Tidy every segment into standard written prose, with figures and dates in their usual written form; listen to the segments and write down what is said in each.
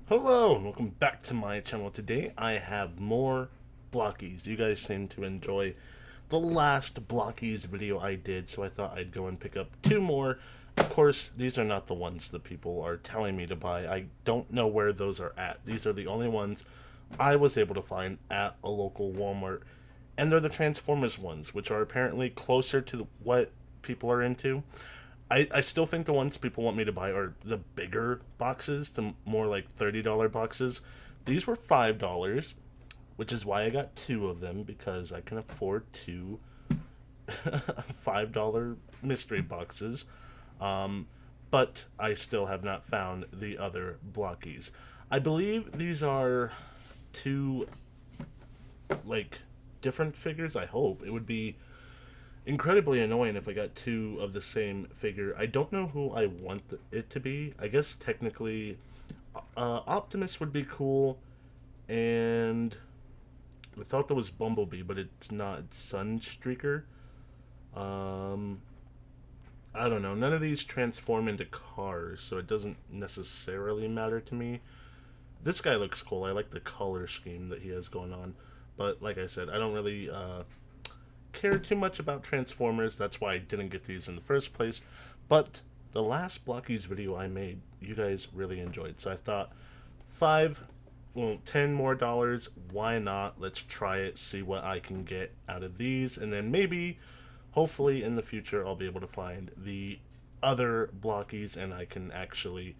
Hello, and welcome back to my channel. Today I have more Blockies. You guys seem to enjoy the last Blockies video I did, so I thought I'd go and pick up two more. Of course, these are not the ones that people are telling me to buy. I don't know where those are at. These are the only ones I was able to find at a local Walmart, and they're the Transformers ones, which are apparently closer to what people are into. I still think the ones people want me to buy are the bigger boxes, the more like $30 boxes. These were $5, which is why I got two of them because I can afford two $5 mystery boxes. Um, but I still have not found the other blockies. I believe these are two like different figures. I hope it would be incredibly annoying if I got two of the same figure. I don't know who I want it to be. I guess technically, Optimus would be cool, and I thought that was Bumblebee, but it's not. It's Sunstreaker. Um, I don't know. None of these transform into cars, so it doesn't necessarily matter to me. This guy looks cool. I like the color scheme that he has going on. But like I said, I don't really care too much about Transformers. That's why I didn't get these in the first place. But the last Blockies video I made, you guys really enjoyed. So I thought, five, well, $10 more. Why not? Let's try it, see what I can get out of these. And then maybe, hopefully, in the future, I'll be able to find the other Blockies and I can actually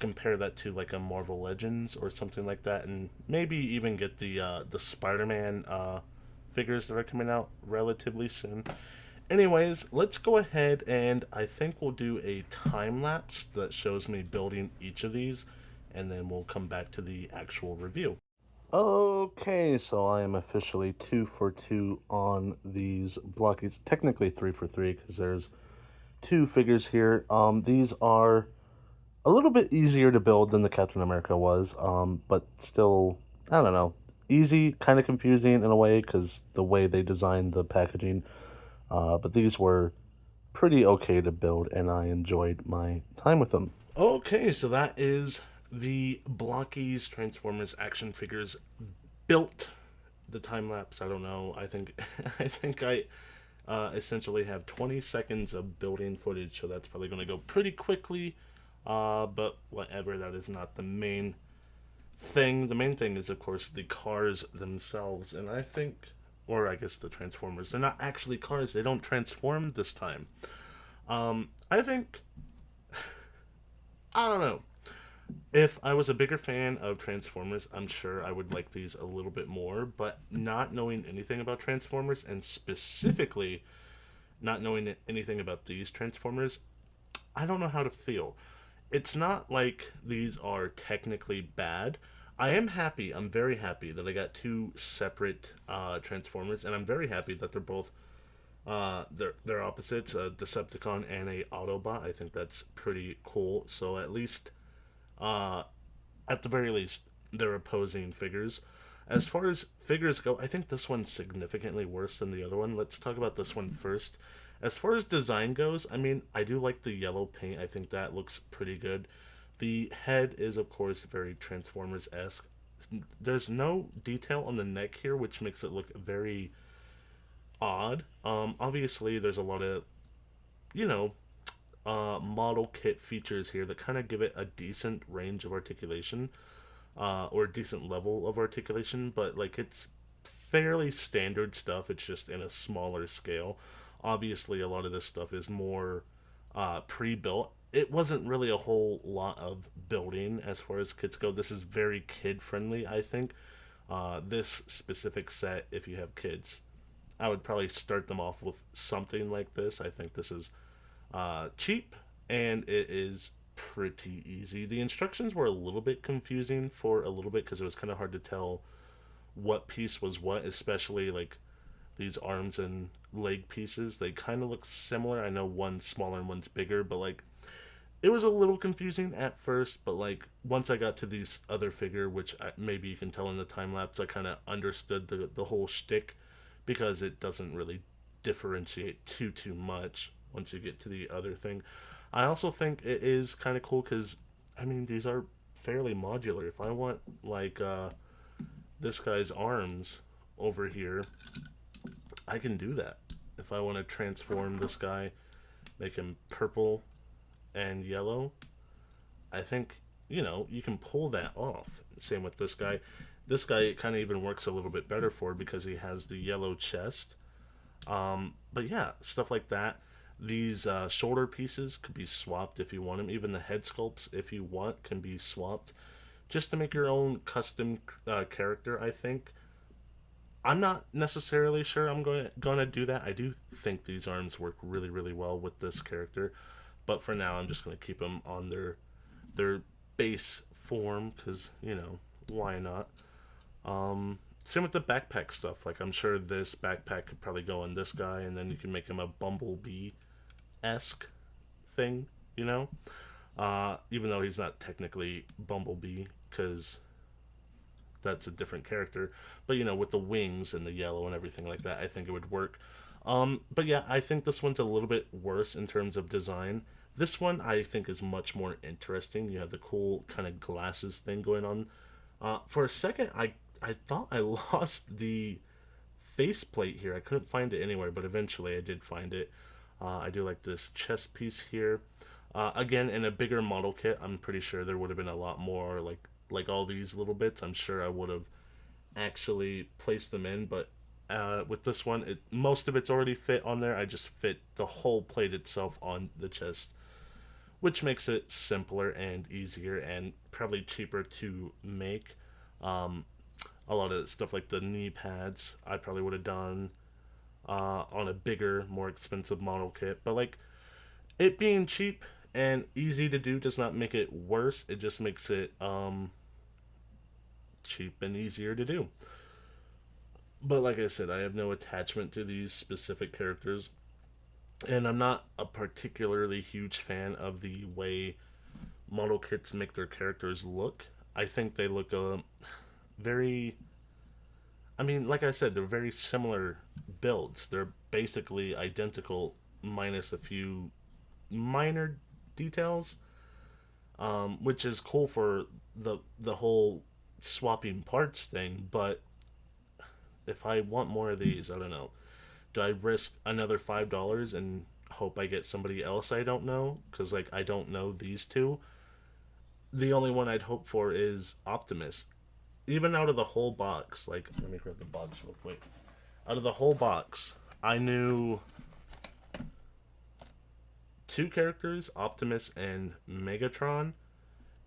compare that to like a Marvel Legends or something like that, and maybe even get the Spider-Man figures that are coming out relatively soon. Anyways, let's go ahead and I think we'll do a time lapse that shows me building each of these, and then we'll come back to the actual review. Okay, so I am officially 2 for 2 on these blockies. Technically 3 for 3 because there's two figures here. These are a little bit easier to build than the Captain America was, but still, I don't know, easy, kind of confusing in a way because the way they designed the packaging. But these were pretty okay to build, and I enjoyed my time with them. Okay, so that is the Blockies Transformers action figures built. The time lapse, I don't know. I think I essentially have 20 seconds of building footage, so that's probably going to go pretty quickly. But whatever, that is not the main thing. The main thing is, of course, the cars themselves. And I think, or I guess the Transformers, they're not actually cars. They don't transform this time. I think, I don't know. If I was a bigger fan of Transformers, I'm sure I would like these a little bit more. But not knowing anything about Transformers, and specifically not knowing anything about these Transformers, I don't know how to feel. It's not like these are technically bad. I am happy. I'm very happy that I got two separate Transformers, and I'm very happy that they're both they're opposites, a Decepticon and a Autobot. I think that's pretty cool. So uh, at the very least, they're opposing figures. As far as figures go, I think this one's significantly worse than the other one. Let's talk about this one first. As far as design goes, I mean, I do like the yellow paint. I think that looks pretty good. The head is, of course, very Transformers esque. There's no detail on the neck here, which makes it look very odd. Obviously, there's a lot of, you know, model kit features here that kind of give it a decent range of articulation, or a decent level of articulation, but like it's fairly standard stuff. It's just in a smaller scale. Obviously, a lot of this stuff is more pre-built. It wasn't really a whole lot of building as far as kids go. This is very kid friendly, I think. This specific set, if you have kids, I would probably start them off with something like this. I think this is cheap, and it is pretty easy. The instructions were a little bit confusing for a little bit because it was kind of hard to tell what piece was what, especially like these arms and leg pieces. They kind of look similar. I know one's smaller and one's bigger, but like it was a little confusing at first. But like once I got to these other figure, which maybe you can tell in the time lapse, I kind of understood the whole shtick because it doesn't really differentiate too much once you get to the other thing. I also think it is kind of cool because I mean these are fairly modular. If I want like this guy's arms over here, I can do that. If I want to transform this guy, make him purple and yellow, I think, you can pull that off. Same with this guy. This guy it kind of even works a little bit better for because he has the yellow chest. But yeah, stuff like that. These shoulder pieces could be swapped if you want them. Even the head sculpts, if you want, can be swapped just to make your own custom character. I think I'm not necessarily sure I'm going to do that. I do think these arms work really really well with this character, but for now I'm just going to keep them on their base form because why not? Same with the backpack stuff. Like I'm sure this backpack could probably go on this guy, and then you can make him a bumblebee esque thing. You know, even though he's not technically Bumblebee because that's a different character. But with the wings and the yellow and everything like that, I think it would work. But yeah, I think this one's a little bit worse in terms of design. This one I think is much more interesting. You have the cool kind of glasses thing going on. For a second, I thought I lost the faceplate here. I couldn't find it anywhere, but eventually I did find it. I do like this chest piece here. Again, in a bigger model kit, I'm pretty sure there would have been a lot more like all these little bits. I'm sure I would have actually placed them in, but with this one, most of it's already fit on there. I just fit the whole plate itself on the chest, which makes it simpler and easier and probably cheaper to make. A lot of stuff like the knee pads, I probably would have done on a bigger, more expensive model kit. But like it being cheap and easy to do does not make it worse. It just makes it cheap and easier to do. But like I said, I have no attachment to these specific characters, and I'm not a particularly huge fan of the way model kits make their characters look. I think they look very. I mean, like I said, they're very similar builds. They're basically identical, minus a few minor details, which is cool for the whole swapping parts thing. But if I want more of these, I don't know. Do I risk another $5 and hope I get somebody else I don't know? Because like I don't know these two. The only one I'd hope for is Optimus. Even out of the whole box, like let me grab the box real quick. Out of the whole box, I knew two characters, Optimus and Megatron.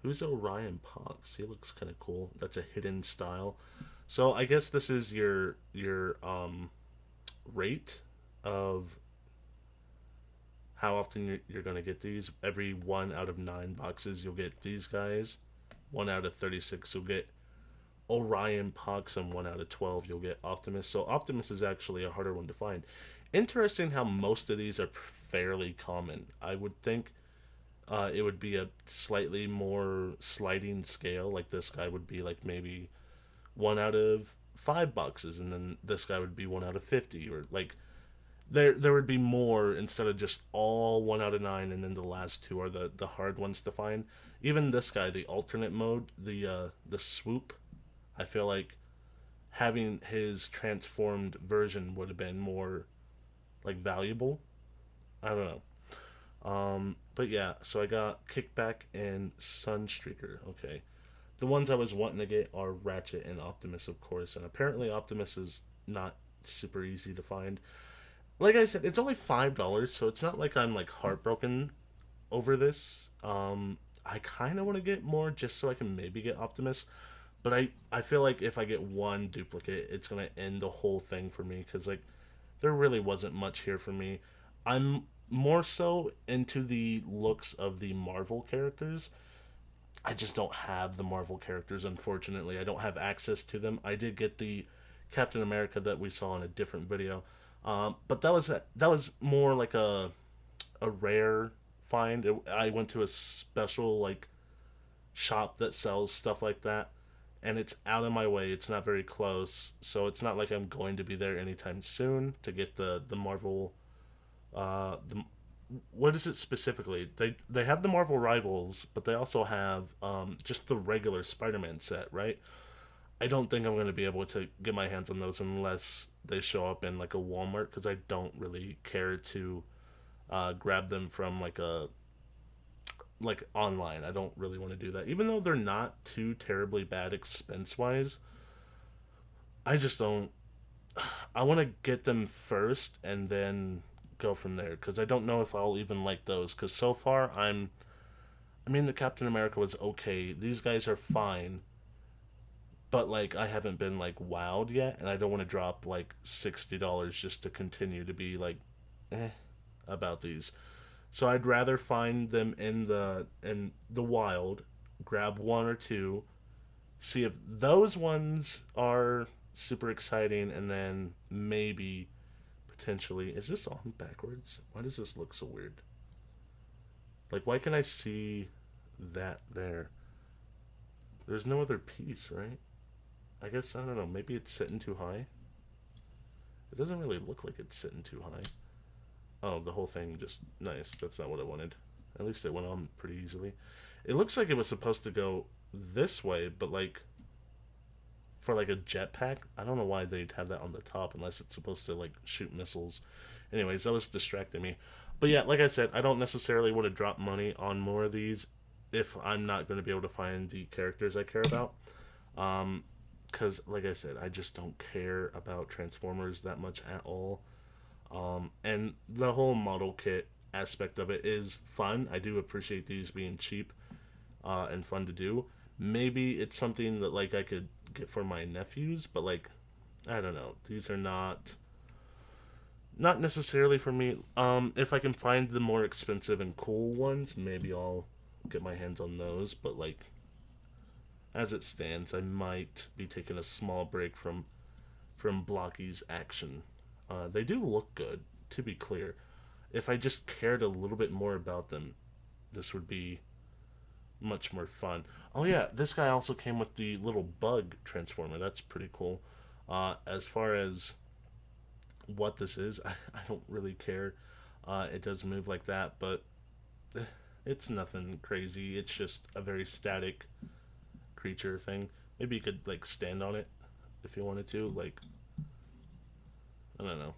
Who's Orion Pox? He looks kind of cool. That's a hidden style. So I guess this is your rate of how often you're going to get these. Every 1 out of 9 boxes, you'll get these guys. 1 out of 36, you'll get Orion Pox, and 1 out of 12, you'll get Optimus. So Optimus is actually a harder one to find. Interesting how most of these are fairly common. I would think it would be a slightly more sliding scale. Like this guy would be like maybe 1 out of 5 boxes, and then this guy would be 1 out of 50, or like there would be more instead of just all 1 out of 9, and then the last two are the hard ones to find. Even this guy, the alternate mode, the swoop, I feel like having his transformed version would have been more like valuable. I don't know. But yeah, so I got Kickback and Sunstreaker. Okay. The ones I was wanting to get are Ratchet and Optimus, of course, and apparently Optimus is not super easy to find. Like I said, it's only $5, so it's not like I'm like heartbroken over this. I kind of want to get more just so I can maybe get Optimus, but I feel like if I get one duplicate, it's gonna end the whole thing for me because like there really wasn't much here for me. I'm more so into the looks of the Marvel characters. I just don't have the Marvel characters, unfortunately. I don't have access to them. I did get the Captain America that we saw in a different video, but that was more like a rare find. I went to a special like shop that sells stuff like that, and it's out of my way. It's not very close, so it's not like I'm going to be there anytime soon to get the Marvel, what is it specifically? They have the Marvel Rivals, but they also have just the regular Spider-Man set, right? I don't think I'm going to be able to get my hands on those unless they show up in like a Walmart, because I don't really care to grab them from like online. I don't really want to do that, even though they're not too terribly bad expense wise. I just don't. I want to get them first and then go from there, because I don't know if I'll even like those. Because so far I mean, the Captain America was okay. These guys are fine, but like I haven't been like wowed yet, and I don't want to drop like $60 just to continue to be like eh about these. So I'd rather find them in the wild, grab one or two, see if those ones are super exciting, and then maybe potentially, is this on backwards? Why does this look so weird? Like, why can I see that there? There's no other piece, right? I guess, I don't know, maybe it's sitting too high. It doesn't really look like it's sitting too high. Oh, the whole thing just, nice. That's not what I wanted. At least it went on pretty easily. It looks like it was supposed to go this way, but like for like a jetpack, I don't know why they'd have that on the top unless it's supposed to like shoot missiles. Anyways, that was distracting me. But yeah, like I said, I don't necessarily want to drop money on more of these if I'm not going to be able to find the characters I care about. Because, like I said, I just don't care about Transformers that much at all. And the whole model kit aspect of it is fun. I do appreciate these being cheap and fun to do. Maybe it's something that like I could get for my nephews, but like I don't know. These are not necessarily for me. If I can find the more expensive and cool ones, maybe I'll get my hands on those. But like as it stands, I might be taking a small break from Blokees action. They do look good, to be clear. If I just cared a little bit more about them, this would be much more fun. Oh yeah, this guy also came with the little bug transformer. That's pretty cool. As far as what this is, I don't really care. It does move like that, but it's nothing crazy. It's just a very static creature thing. Maybe you could like stand on it if you wanted to. Like I don't know.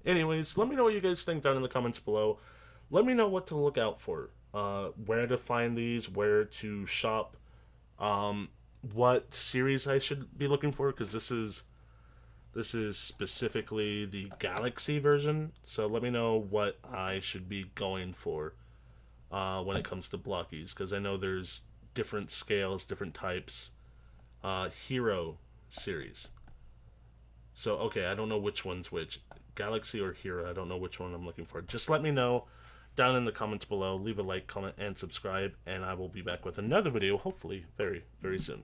Anyways, let me know what you guys think down in the comments below. Let me know what to look out for. Where to find these, where to shop, what series I should be looking for, because this is specifically the Galaxy version. So let me know what I should be going for when it comes to Blokees, because I know there's different scales, different types. Hero series. So okay, I don't know which one's which. Galaxy or Hero, I don't know which one I'm looking for. Just let me know down in the comments below. Leave a like, comment, and subscribe, and I will be back with another video, hopefully very, very soon.